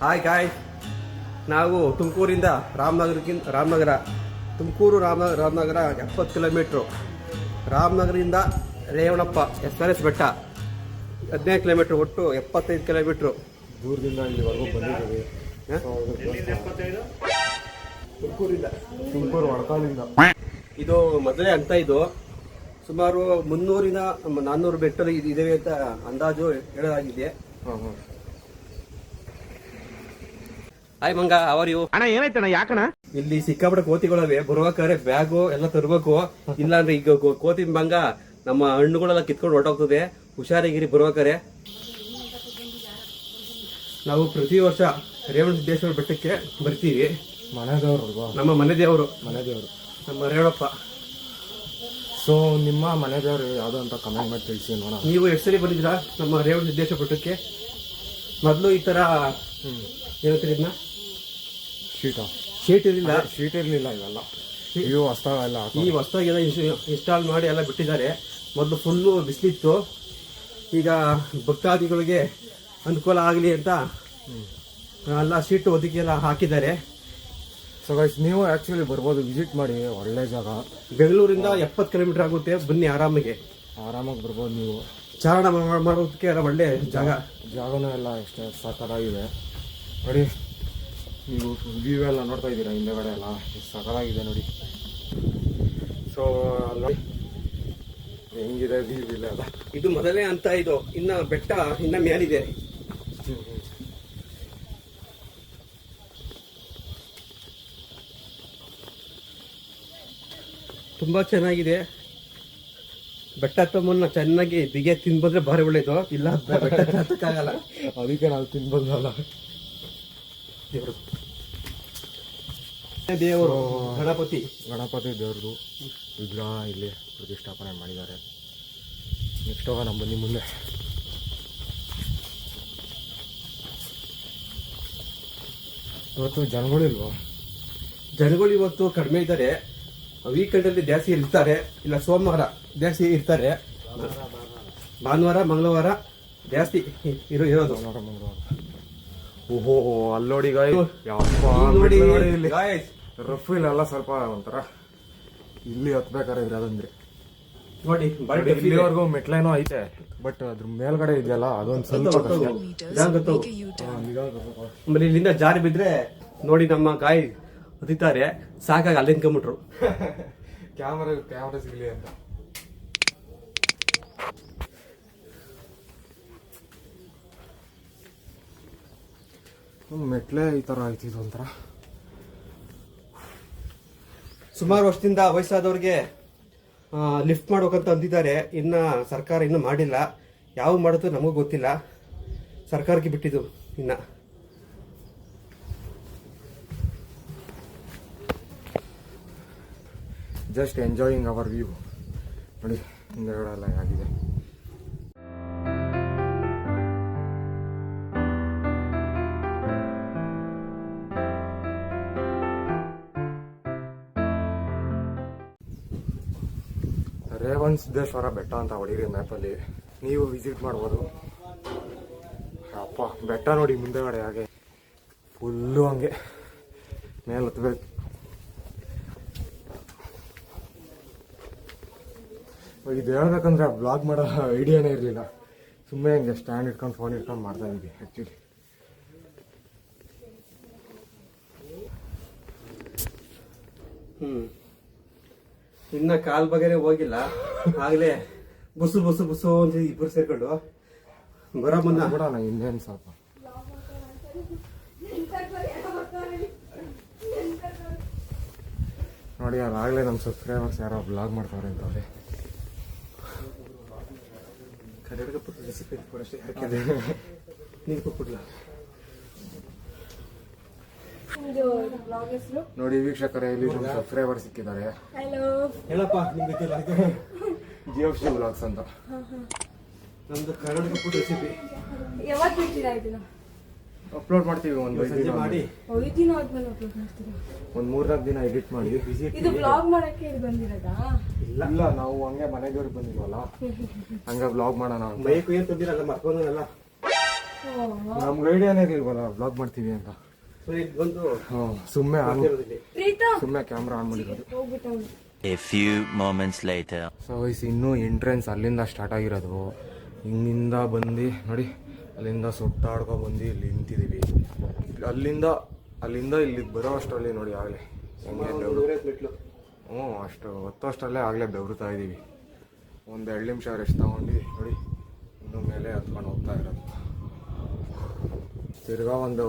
Hi ಗಾಯ್, ನಾವು ತುಮಕೂರಿಂದ Ramanagara Tumakuru Ramanagara 70 kilometre, ರಾಮನಗರದಿಂದ Revanappa SRS ಬೆಟ್ಟ 15 kilometre, ಒಟ್ಟು 75 ಕಿಲೋಮೀಟ್ರು ದೂರದಿಂದ ಇಲ್ಲಿವರೆಗೂ ಬಂದಿದ್ದೀವಿ. ತುಮಕೂರು ಒಳಕಾಲಿಂದ ಇದು ಮೊದಲೇ ಅಂತ. ಇದು ಸುಮಾರು 300ರಿಂದ 400 ಬೆಟ್ಟ ಇದಾವೆ ಅಂತ ಅಂದಾಜು ಹೇಳಲಾಗಿದೆ. ಹಾಯ್ ಮಂಗ, ಅವರ್ ಇವು ಅಣ್ಣ ಏನಾಯ್ತಣ್ಣ? ಯಾಕಣ್ಣ? ಇಲ್ಲಿ ಸಿಕ್ಕಾಪಟ್ಟೆ ಕೋತಿಗಳವೆ. ಬರ್ಬೇಕಾದ್ರೆ ಬ್ಯಾಗು ಎಲ್ಲ ತರಬೇಕು, ಇಲ್ಲಾಂದ್ರೆ ಈಗ ಕೋತಿ ಮಂಗ ನಮ್ಮ ಹಣ್ಣುಗಳೆಲ್ಲ ಕಿತ್ಕೊಂಡು ಹೊರಟೋಗ್ತದೆ. ಹುಷಾರಾಗಿರಿ ಬರ್ಬೇಕಾರೆ. ನಾವು ಪ್ರತಿ ವರ್ಷ ರೇವಣಸಿದ್ದೇಶ್ವರ ಬೆಟ್ಟಕ್ಕೆ ಬರ್ತೀವಿ. ಮನೆದೇವ್ರು, ನಮ್ಮ ಮನೆ ದೇವರು ನಮ್ಮ ರೇವಣಪ್ಪ. ಸೊ ನಿಮ್ಮ ಮನೆದೇವ್ರು ಯಾವ್ದು ಅಂತ ಕಮೆಂಟ್ ಮಾಡಿ ತಿಳಿಸಿ ನೋಡೋಣ. ನೀವು ಎಷ್ಟು ಸರಿ ಬಂದಿದ್ದೀರಾ ನಮ್ಮ ರೇವಣಸಿದ್ದೇಶ್ವರ ಬೆಟ್ಟಕ್ಕೆ? ಮೊದಲು ಈ ತರ ಏನಂತೀರಿ ಇದನ್ನ, ಶೀಟ್ ಇರಲಿಲ್ಲ. ಇವೆಲ್ಲ ಇವು ಹೊಸ್ತಾವೆಲ್ಲ ಈ ಹೊಸ್ತಾಗೆಲ್ಲ ಇನ್ಸ್ಟಾಲ್ ಮಾಡಿ ಎಲ್ಲ ಬಿಟ್ಟಿದ್ದಾರೆ. ಮೊದಲು ಫುಲ್ಲು ಬಿಸಿಲಿತ್ತು. ಈಗ ಭಕ್ತಾದಿಗಳಿಗೆ ಅನುಕೂಲ ಆಗಲಿ ಅಂತ ಎಲ್ಲ ಶೀಟು ಒದಗಿ ಎಲ್ಲ ಹಾಕಿದ್ದಾರೆ. ಸೊ ಗೈಸ್, ನೀವು ಆಕ್ಚುಲಿ ಬರ್ಬೋದು, ವಿಸಿಟ್ ಮಾಡಿ. ಒಳ್ಳೆ ಜಾಗ. ಬೆಂಗಳೂರಿಂದ 70 ಕಿಲೋಮೀಟರ್ ಆಗುತ್ತೆ. ಬನ್ನಿ, ಆರಾಮಾಗಿ ಬರ್ಬೋದು. ನೀವು ಚಾರಣ ಮಾಡೋದಕ್ಕೆ ಎಲ್ಲ ಒಳ್ಳೆ ಜಾಗನೂ ಎಲ್ಲ ಎಷ್ಟೇ ಸಕಲಾಗಿದೆ ನೋಡಿ. ನೀವು ವ್ಯೂ ಎಲ್ಲ ನೋಡ್ತಾ ಇದ್ದೀರಾ, ಹಿಂದೆಗಡೆ ಎಲ್ಲ ಎಷ್ಟು ಸಕಲಾಗಿದೆ ನೋಡಿ. ಸೊ ಅಲ್ಲಿ ಹೆಂಗಿದೆ ವ್ಯೂ ಇಲ್ಲ ಅಲ್ಲ. ಇದು ಮೊದಲೇ ಅಂತ. ಇದು ಇನ್ನ ಬೆಟ್ಟ ಇನ್ನ ಮೇಲಿದೆ. ತುಂಬಾ ಚೆನ್ನಾಗಿದೆ. ಬೆಟ್ಟ ತಮ್ಮನ್ನ ಚೆನ್ನಾಗಿ ಬಿಗೆ ತಿನ್ಬಂದ್ರೆ ಭಾರಿ ಒಳ್ಳೇದು. ಇಲ್ಲ ಬೆಟ್ಟ ಹತ್ತಕ್ಕಾಗಲ್ಲ, ಅದಕ್ಕೆ ನಾವು ತಿನ್ಬಂದಲ್ಲ. ದೇವರು ಗಣಪತಿ ದೇವ್ರದ್ದು ವಿಗ್ರಹ ಇಲ್ಲಿ ಪ್ರತಿಷ್ಠಾಪನೆ ಮಾಡಿದ್ದಾರೆ. ನೆಕ್ಸ್ಟ್ ಹೋಗೋಣ ಬನ್ನಿ ಮುಂದೆ. ಇವತ್ತು ಜನಗಳಿಲ್ವಾ? ಜನಗಳು ಇವತ್ತು ಕಡಿಮೆ ಇದ್ದಾರೆ. ವೀಕೆಂಡ್ ಅಲ್ಲಿ ಜಾಸ್ತಿ ಇರ್ತಾರೆ, ಇಲ್ಲ ಸೋಮವಾರ ಜಾಸ್ತಿ ಇರ್ತಾರೆ. ಭಾನುವಾರ ಮಂಗಳವಾರ ಜಾಸ್ತಿ ಇರೋದು. ಓಹೋ, ಅಲ್ಲೋಡಿ ರಫ್ ಇಲ್ಲ ಸ್ವಲ್ಪ ಒಂಥರ. ಇಲ್ಲಿ ಹತ್ಬೇಕಾದ್ರೆ ಅದಂದ್ರೆ ನೋಡಿ, ಇಲ್ಲಿವರೆಗೂ ಮೆಟ್ಲೇನೋ ಐತೆ, ಬಟ್ ಅದ್ರ ಮೇಲ್ಗಡೆ ಇದೆಯಲ್ಲ ಅದೊಂದು ಸ್ವಲ್ಪ ಆಮೇಲೆ ಇಲ್ಲಿಂದ ಜಾರಿ ಬಿದ್ರೆ ನೋಡಿ ನಮ್ಮ ಗಾಯ ಹತ್ತಿತಾರೆ. ಸಾಕಾಗಿ ಅಲ್ಲಿ ನಿಂತ್ಕೊಂಡ್ಬಿಟ್ರು. ಕ್ಯಾಮ್ರಾ ಸಿಗ್ಲಿ ಅಂತ. ಮೆಟ್ಲೆ ಈ ತರ ಆಯ್ತಿದ್ದು ಒಂಥರ. ಸುಮಾರು ವರ್ಷದಿಂದ ವಯಸ್ಸಾದವ್ರಿಗೆ ಲಿಫ್ಟ್ ಮಾಡ್ಬೇಕಂತ ಅಂದಿದ್ದಾರೆ. ಇನ್ನ ಸರ್ಕಾರ ಇನ್ನೂ ಮಾಡಿಲ್ಲ. ಯಾವ ಮಾಡೋದು ನಮಗೂ ಗೊತ್ತಿಲ್ಲ. ಸರ್ಕಾರಕ್ಕೆ ಬಿಟ್ಟಿದ್ದು ಇನ್ನ. ಜಸ್ಟ್ ಎಂಜಾಯಿಂಗ್ ಅವರ್ ವ್ಯೂ ನೋಡಿ, ಹಿಂದೆಗಡೆ ಎಲ್ಲ ಆಗಿದೆ. ರೇವಣಸಿದ್ದೇಶ್ವರ ಬೆಟ್ಟ ಅಂತ ಹೊಡೀರಿ ಮ್ಯಾಪಲ್ಲಿ, ನೀವು ವಿಸಿಟ್ ಮಾಡ್ಬೋದು. ಅಪ್ಪ, ಬೆಟ್ಟ ನೋಡಿ ಮುಂದೆಗಡೆ ಹಾಗೆ ಫುಲ್ಲು ಹಂಗೆ ಮೇಲೆ ಹತ್ಬೇಕು. ಇದು ಹೇಳ್ಬೇಕಂದ್ರೆ ಬ್ಲಾಗ್ ಮಾಡೋ ಐಡಿಯಾನೇ ಇರಲಿಲ್ಲ. ಸುಮ್ಮನೆ ಹಂಗೆ ಸ್ಟ್ಯಾಂಡ್ ಇಟ್ಕೊಂಡು ಫೋನ್ ಇಟ್ಕೊಂಡು ಮಾಡ್ತಾ ಇದ್ವಿ ಆ್ಯಕ್ಚುಲಿ. ಇನ್ನ ಕಾಲ್ ಬಗೆರೆ ಹೋಗಿಲ್ಲ. ಆಗ್ಲೇ ಬುಸು ಬುಸು ಬುಸು ಅಂತ ಇಬ್ಬರು ಸೇರ್ಕೊಂಡು ಬರೋ ಮುನ್ನ ಬಿಡೋಣ ಇನ್ನೇನು ಸ್ವಲ್ಪ. ನೋಡಿ, ಅದಾಗಲೇ ನಮ್ಮ ಸಬ್ಸ್ಕ್ರೈಬರ್ಸ್ ಯಾರೋ ಬ್ಲಾಗ್ ಮಾಡ್ತಾವ್ರೆ ಅಂತವ್ರೆ. ನೋಡಿ ವೀಕ್ಷಕರೇ, ಇಲ್ಲಿ ನಮ್ಮ ಸಬ್ಸ್ಕ್ರೈಬರ್ ಸಿಕ್ಕಿದ್ದಾರೆ. ಹೇಳಪ್ಪ, GFC ಬ್ಲಾಗ್ಸ್ ಅಂತ. ನಮ್ದು ಕರ್ನಾಟಕ ಫುಡ್ ರೆಸಿಪಿ ಅಪ್ಲೋಡ್ ಮಾಡ್ತೀವಿ. ಒಂದು ಮಾಡಿ ಒಂದು 3-4 ದಿನ ಎಡಿಟ್ ಮಾಡಿ. ಇಲ್ಲ, ನಾವು ಹಂಗೆ ಮನೆದೇವ್ರಿಗೆ ಬಂದಿಲ್ವಲ್ಲ, ಹಂಗೆ ಬ್ಲಾಗ್ ಮಾಡೋಣ. ಬೈಕು ಏನ್ ತಂದಿರಲ್ಲ, ಮರ್ಕೊಂಡಲ್ಲ. ನಮ್ಗೆ ಐಡಿಯಾನೇ ಇಲ್ವಲ್ಲ ಬ್ಲಾಗ್ ಮಾಡ್ತೀವಿ ಅಂತ. ಸೊ ಇದು ಬಂದು ಸುಮ್ಮನೆ ಇರೋದಿಲ್ಲಿ. ಸುಮ್ಮನೆ ಕ್ಯಾಮ್ರಾ ಆನ್ ಮಾಡಿರೋದು. A few moments later. So ಇನ್ನೂ ಎಂಟ್ರೆನ್ಸ್ ಅಲ್ಲಿಂದ ಸ್ಟಾರ್ಟ್ ಆಗಿರೋದು. ಹಿಂಗಿಂದ ಬಂದು ನೋಡಿ, ಅಲ್ಲಿಂದ ಸುತ್ತಾಡ್ಕೊ ಬಂದು ಇಲ್ಲಿ ನಿಂತಿದ್ದೀವಿ. ಅಲ್ಲಿಂದ ಇಲ್ಲಿಗೆ ಬರೋ ಅಷ್ಟರಲ್ಲಿ ನೋಡಿ ಆಗಲೇ ಹೆಂಗೆ ಬೆವರು. ಮೆಟ್ಲು. ಅಷ್ಟು ಹೊತ್ತಷ್ಟಲ್ಲೇ ಆಗಲೇ ಬೆವರುತ್ತಾ ಇದ್ದೀವಿ. ಒಂದು 2 ನಿಮಿಷ ರೆಸ್ಟ್ ತಗೊಂಡು ನೋಡಿ ಇನ್ನು ಮೇಲೆ ಹತ್ಕೊಂಡು ಹೋಗ್ತಾ ಇರೋದು. ತಿರ್ಗಾ ಒಂದು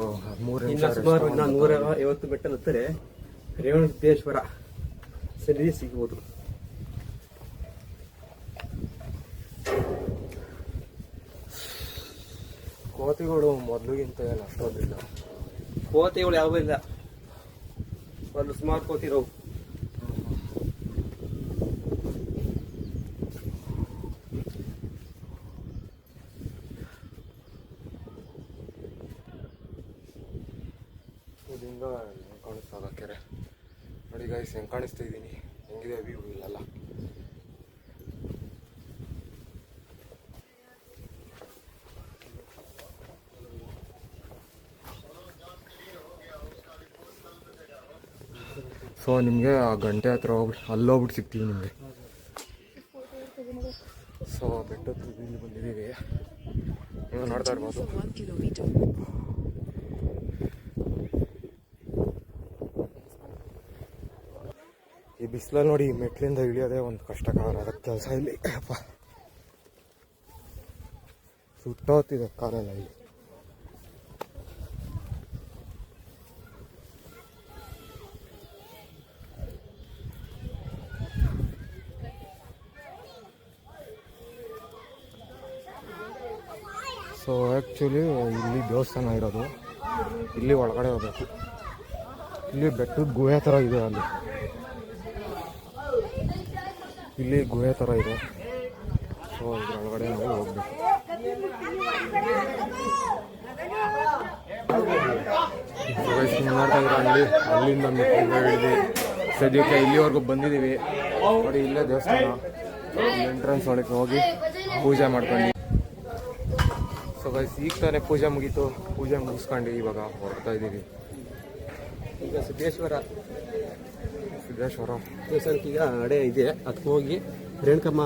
3 ನಿಮಿಷ ಸುಮಾರು 150 ಮೆಟ್ಟಲು ಹತ್ತಾರೆ ರೇವಣಸಿದ್ದೇಶ್ವರ ಸನ್ನಿಧಿ ಸಿಗ್ಬೋದು. ಕೋತಿಗಳು ಮೊದಲಿಗಿಂತ ಏನು ಅಷ್ಟೊಂದಿಲ್ಲ. ಕೋತಿಗಳು ಯಾವ ಇಲ್ಲ, ಒಂದು ಸುಮಾರು ಕೋತಿರೋವು. ಇದರಿಂದ ಹೆಂಗೆ ಕಾಣಿಸ್ತದ ಕೆರೆ ನೋಡಿ ಗೈಸ್, ಹೆಂಗೆ ಕಾಣಿಸ್ತಾ ಇದ್ದೀನಿ, ಹೆಂಗಿದೆ ವ್ಯೂ ಇಲ್ಲೆಲ್ಲ. ಸೊ ನಿಮಗೆ ಆ ಗಂಟೆ ಹತ್ರ ಹೋಗ್ಬಿಟ್ಟು ಅಲ್ಲೋಗ್ಬಿಟ್ಟು ಸಿಗ್ತೀವಿ ನಿಮಗೆ. ಸೊ ಬೆಟ್ಟದ ತುದಿಯಲ್ಲಿ ಬಂದಿದ್ದೀವಿ, ನೀವು ನೋಡ್ತಾ ಇರ್ಬೋದು. ಈ ಬಿಸಿಲಲ್ಲಿ ನೋಡಿ ಮೆಟ್ಲಿಂದ ಇಳಿಯೋದೇ ಒಂದು ಕಷ್ಟಕರ ಕೆಲಸ ಇಲ್ಲಿ. ಅಪ್ಪ ಸುಟ್ಟೋಗ್ತಿದೆ ಕಾಲೆಲ್ಲ ಇಲ್ಲಿ. ಸೊ ಆ್ಯಕ್ಚುಲಿ ಇಲ್ಲಿ ದೇವಸ್ಥಾನ ಇರೋದು, ಇಲ್ಲಿ ಒಳಗಡೆ ಹೋಗ್ಬೇಕು. ಇಲ್ಲಿ ಬೆಟ್ಟದ ಗುಹೆ ಥರ ಇದೆ, ಇಲ್ಲಿ ಗುಹೆ ಥರ ಇದೆ. ಸೊ ಇದ್ರೊಳಗಡೆ ನಾವು ಹೋಗ್ಬೇಕು. ನೋಡ್ತಾ ಇದ್ದೀರ ಅಲ್ಲಿಂದ ಹಿಡಿದು ಸದ್ಯಕ್ಕೆ ಇಲ್ಲಿವರೆಗೂ ಬಂದಿದ್ದೀವಿ ನೋಡಿ. ಇಲ್ಲೇ ದೇವಸ್ಥಾನ, ಎಂಟ್ರೆನ್ಸ್ ಒಳಗೆ ಹೋಗಿ ಪೂಜೆ ಮಾಡ್ಕೊಂಡು. ಸೊ ಗೈಸ್ ಈಗ ತಾನೇ ಪೂಜೆ ಮುಗೀತು, ಪೂಜೆ ಮುಗಿಸ್ಕೊಂಡು ಇವಾಗ ಹೊರಡ್ತಾ ಇದ್ದೀವಿ. ಈಗ ಸಿದ್ದೇಶ್ವರ ದೇವಸ್ಥಾನಕ್ಕೆ ಈಗ ಅಡೆ ಇದೆ, ಅದಕ್ಕೆ ಹೋಗಿ ರೇಣುಕಮ್ಮ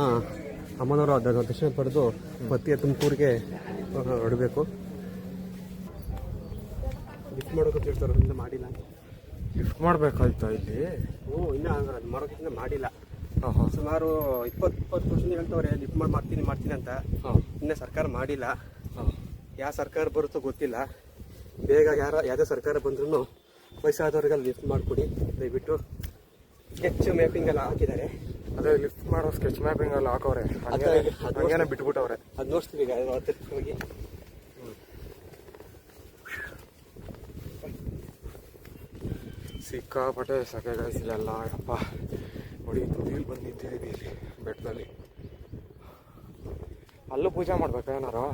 ಅಮ್ಮನವರು ಅದನ್ನು ದರ್ಶನ ಪಡೆದು ಮತ್ತೆ ತುಮಕೂರಿಗೆ ಹೊರಡಬೇಕು. ಲಿಫ್ಟ್ ಮಾಡೋಕೆ ಹೇಳ್ತಾರೆ, ಇನ್ನೂ ಮಾಡಿಲ್ಲ. ಲಿಫ್ಟ್ ಮಾಡಬೇಕಾಯ್ತಾ ಇಲ್ಲಿ? ಇನ್ನೂ ಅದು ಮಾಡೋಕ್ಕಿಂತ ಮಾಡಿಲ್ಲ. ಸುಮಾರು 20 ವರ್ಷದಿಂದ ಹೇಳ್ತವ್ರೆ ಲಿಫ್ಟ್ ಮಾಡ್ತೀನಿ ಅಂತ. ಇನ್ನೂ ಸರ್ಕಾರ ಮಾಡಿಲ್ಲ. ಯಾವ ಸರ್ಕಾರ ಬರುತ್ತೋ ಗೊತ್ತಿಲ್ಲ. ಬೇಗ ಯಾವುದೇ ಸರ್ಕಾರ ಬಂದ್ರೂ ವಯಸ್ಸಾದವ್ರಿಗೆಲ್ಲ ಲಿಫ್ಟ್ ಮಾಡಿಕೊಡಿ ದಯವಿಟ್ಟು. ಸ್ಕೆಚ್ ಮ್ಯಾಪಿಂಗ್ ಎಲ್ಲ ಹಾಕಿದ್ದಾರೆ. ಅದೇ ಲಿಫ್ಟ್ ಮಾಡೋ ಸ್ಕೆಚ್ ಮ್ಯಾಪಿಂಗ್ ಎಲ್ಲ ಹಾಕವ್ರೆ, ಹಾಗೇನೆ ಬಿಟ್ಬಿಟ್ಟವ್ರೆ. ಅದು ನೋಡ್ತೀವಿ ಈಗ ಹೋಗಿ. ಸಿಕ್ಕಾಪಟ್ಟೆ ಸಕೆ ಗಾಯಿಸಿಲ್ಲ ಅಪ್ಪ. ನೋಡಿ ತುದಿಯಲ್ಲಿ ಬಂದು ನಿಂತಿದ್ದೀವಿ ಇಲ್ಲಿ ಬೆಟ್ಟದಲ್ಲಿ. ಅಲ್ಲೂ ಪೂಜೆ ಮಾಡ್ಬೇಕಾ ಏನಾರು?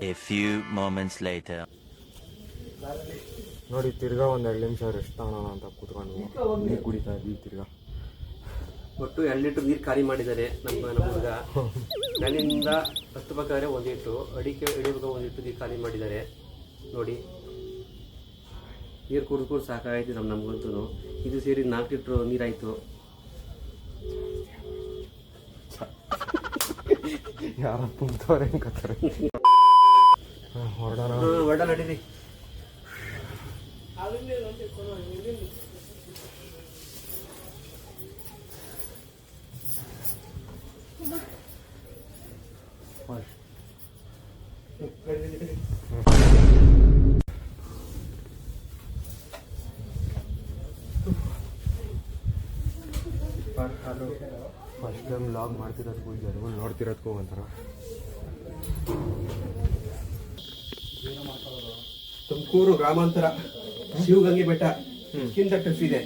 A few moments later. ನೋಡಿ ತಿರ್ಗಾ ಒಂದು 2 ನಿಮಿಷ ರೆಸ್ಟ್ ತಗೋಣ ಅಂತ ಕೂತ್ಕೊಂಡು ನೀರು ಕುಡಿತಾ ಇದ್ವಿ. ತಿರ್ಗಾ ಒಟ್ಟು 2 ಲೀಟರ್ ನೀರು ಖಾಲಿ ಮಾಡಿದ್ದಾರೆ ನಮ್ಮ ಹುಡುಗ. ನನ್ನಿಂದ ಹತ್ತಬೇಕಾದ್ರೆ 1 ಲೀಟ್ರು, ಅಡಿಕೆ ಹಿಡಿಬೇಕು 1 ಲೀಟ್ರ್ ನೀರು ಖಾಲಿ ಮಾಡಿದ್ದಾರೆ ನೋಡಿ. ನೀರು ಕುಡಿದು ಸಾಕಾಯ್ತು ನಮಗಂತೂ. ಇದು ಸೇರಿ 4 ಲೀಟ್ರ್ ನೀರಾಯಿತು. ಯಾರ ತುಂಬ್ತವ್ರೆ ಅನ್ಕೋತಾರೆ. ಹೊರಡ ನಡೀರಿ. ಫಸ್ಟ್ ಟೈಮ್ ಲಾಗ್ ಮಾಡ್ತಿರೋದಕ್ಕೂ ಜನಗಳು ನೋಡ್ತಿರೋದಕ್ಕೂ ಒಂಥರ. ತುಮಕೂರು ಗ್ರಾಮಾಂತರ ಶಿವಗಂಗೆ ಬೆಟ್ಟ ಕಿಂತ ಟಫ್ ಇದೆ.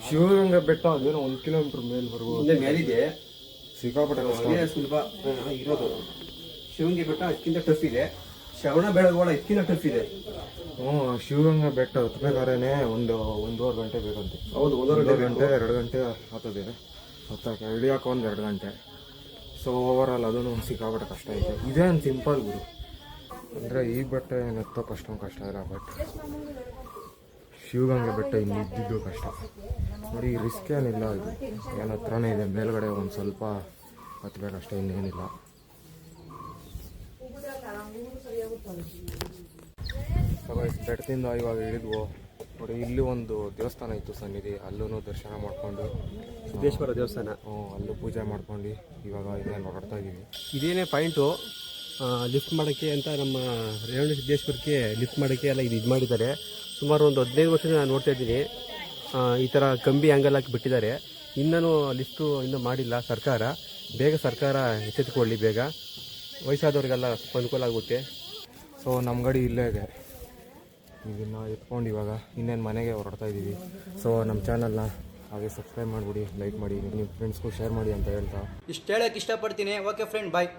ಶಿವಗಂಗೆ ಬೆಟ್ಟ ಅದೇನೋ 1 ಕಿಲೋಮೀಟರ್ ಮೇಲ್ವರೆಗೂ ಮೇಲಿದೆ. ಸಿಕ್ಕಾಪಟ್ಟೆ ಸುಲಭ ಇರೋದು. ಶಿವಗಂಗೆ ಬೆಟ್ಟ ಅದಕ್ಕಿಂತ ಟಫ್ ಇದೆ. ಶ್ರವಣ ಬೆಳಗೋಳ ಇದಕ್ಕಿಂತ ಟಫ್ ಇದೆ. ಶಿವಗಂಗೆ ಬೆಟ್ಟ ಹತ್ಬೇಕಾದ್ರೆ ಒಂದೂವರೆ ಗಂಟೆ ಬೇಕಂತೆ. ಹೌದು, 1.5 ಗಂಟೆ 2 ಗಂಟೆ ಆಗ್ತದೆ ಹತ್ತಕ್ಕೆ. ಇಳಿಯೋಕೆ 1-2 ಗಂಟೆ. ಸೊ ಓವರಾಲ್ ಅದೂ ಸಿಕ್ಕಾಪಟ್ಟೆ ಕಷ್ಟ ಐತೆ. ಇದೇನು ಸಿಂಪಲ್ ಗುರು, ಅಂದರೆ ಈ ಬೆಟ್ಟ ಏನು ಹತ್ತೋಕೆ ಅಷ್ಟೊಂದು ಕಷ್ಟ ಇಲ್ಲ. ಬಟ್ ಶಿವಗಂಗೆ ಬೆಟ್ಟ ಇನ್ನು ಇದ್ದಿದ್ದು ಕಷ್ಟ ನೋಡಿ. ರಿಸ್ಕ್ ಏನಿಲ್ಲ, ಇದು ಏನು ಹತ್ರನೇ ಇದೆ. ಮೇಲ್ಗಡೆ ಒಂದು ಸ್ವಲ್ಪ ಹತ್ಬೇಕಷ್ಟೇ, ಇನ್ನೇನಿಲ್ಲ. ಸೊ ಬೆಟ್ಟದಿಂದ ಇವಾಗ ಇಳಿದ್ವು ನೋಡಿ. ಇಲ್ಲಿ ಒಂದು ದೇವಸ್ಥಾನ ಇತ್ತು ಸನ್ನಿಧಿ, ಅಲ್ಲೂ ದರ್ಶನ ಮಾಡಿಕೊಂಡು ಸಿದ್ದೇಶ್ವರ ದೇವಸ್ಥಾನ, ಅಲ್ಲೂ ಪೂಜೆ ಮಾಡ್ಕೊಂಡು ಇವಾಗ ಇನ್ನೇನು ಹೊರಡ್ತಾ ಇದ್ದೀವಿ. ಇದೇನೇ ಪಾಯಿಂಟು ಲಿಫ್ಟ್ ಮಾಡೋಕ್ಕೆ ಅಂತ ನಮ್ಮ ರೇವಣ ಸಿದ್ದೇಶ್ವರಕ್ಕೆ ಲಿಫ್ಟ್ ಮಾಡೋಕ್ಕೆ ಎಲ್ಲ ಇದು ಮಾಡಿದ್ದಾರೆ. ಸುಮಾರು ಒಂದು 15 ವರ್ಷ ನಾನು ನೋಡ್ತಾ ಇದ್ದೀನಿ. ಈ ಥರ ಕಂಬಿ ಆ್ಯಂಗಲ್ ಹಾಕಿ ಬಿಟ್ಟಿದ್ದಾರೆ. ಇನ್ನೂ ಲಿಫ್ಟು ಇನ್ನೂ ಮಾಡಿಲ್ಲ ಸರ್ಕಾರ. ಬೇಗ ಸರ್ಕಾರ ಎಚ್ಚೆತ್ತುಕೊಳ್ಳಿ, ಬೇಗ ವಯಸ್ಸಾದವ್ರಿಗೆಲ್ಲ ಸ್ವಲ್ಪ ಅನುಕೂಲ ಆಗುತ್ತೆ. ಸೊ ನಮ್ಮ ಗಾಡಿ ಇಲ್ಲೇ ಇದೆ, ಇದನ್ನು ಎತ್ಕೊಂಡು ಇವಾಗ ಇನ್ನೇನು ಮನೆಗೆ ಹೊರಡ್ತಾ ಇದ್ದೀವಿ. ಸೊ ನಮ್ಮ ಚಾನಲ್ನ ಹಾಗೆ ಸಬ್ಸ್ಕ್ರೈಬ್ ಮಾಡಿಬಿಡಿ, ಲೈಕ್ ಮಾಡಿ, ನಿಮ್ಮ ಫ್ರೆಂಡ್ಸ್ಗೂ ಶೇರ್ ಮಾಡಿ ಅಂತ ಹೇಳ್ತಾ ಇಷ್ಟು ಹೇಳೋಕ್ಕೆ ಇಷ್ಟಪಡ್ತೀನಿ. ಓಕೆ ಫ್ರೆಂಡ್, ಬಾಯ್.